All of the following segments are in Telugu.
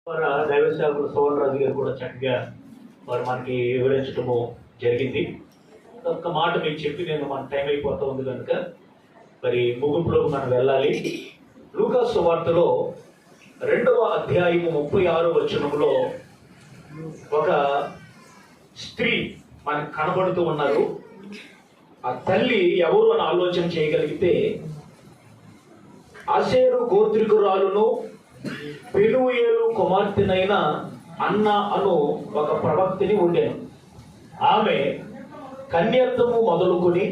దైవ సేవకుడు సోమన్ రాజు గారు కూడా చక్కగా వారు మనకి వివరించడము జరిగింది. ఒక్క మాట మీకు చెప్పి నేను మన టైం అయిపోతా ఉంది కనుక మరి ముగింపులోకి మనం వెళ్ళాలి. లూకా సువార్తలో 2వ అధ్యాయము 36వ వచనంలో ఒక స్త్రీ మనకు కనబడుతూ ఉన్నారు. ఆ తల్లి ఎవరు అని ఆలోచన చేయగలిగితే ఆషేరు గోత్రికురాలును పెనుయేలు కుమార్తెనైన అన్న అను ఒక ప్రవక్తిని ఉండేను. ఆమె కన్యత్వము మొదలుకొని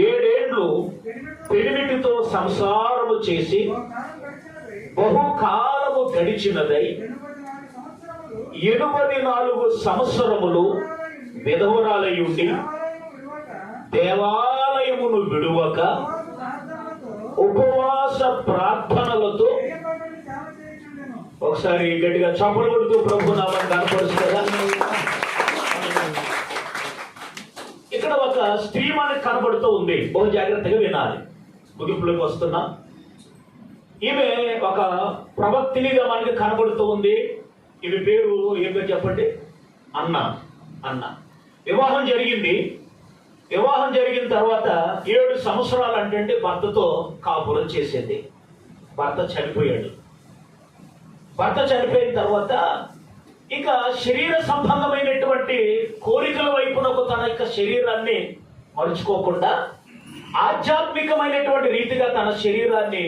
7 ఏళ్ళు పెనిమిటితో సంసారము చేసి బహుకాలము గడిచినదై 84 సంవత్సరములు విధవరాలై ఉండి దేవాలయమును విడువక ఉపవాస ప్రార్థనలతో ఒకసారి గట్టిగా చప్పలు కొడుతూ ప్రభు నామని కనపరుస్తుందా. ఇక్కడ ఒక స్త్రీ మనకు కనబడుతూ ఉంది. బహు జాగ్రత్తగా వినాలి. ముగింపులోకి వస్తున్నా. ఈమె ఒక ప్రవక్తినిగా మనకి కనబడుతూ ఉంది. ఈమె పేరు ఏమో చెప్పండి. అన్న. వివాహం జరిగింది. వివాహం జరిగిన తర్వాత 7 సంవత్సరాలు అంటే భర్తతో కాపురం చేసేది. భర్త చనిపోయాడు. భర్త చనిపోయిన తర్వాత ఇక శరీర సంబంధమైనటువంటి కోరికల వైపునకు తన యొక్క శరీరాన్ని మలుచుకోకుండా ఆధ్యాత్మికమైనటువంటి రీతిగా తన శరీరాన్ని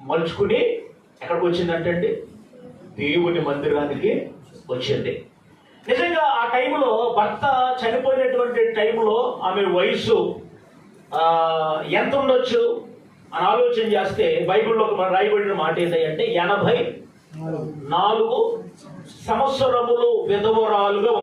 మలుచుకుని ఎక్కడికి వచ్చిందంటే దేవుని మందిరానికి వచ్చింది. నిజంగా ఆ టైంలో భర్త చనిపోయినటువంటి టైంలో ఆమె వయసు ఎంత ఉండొచ్చు అని ఆలోచన చేస్తే బైబిల్లో మనం రాయబడిన మాట ఏంటంటే 84 సంవత్సరములు విధవరాలుగా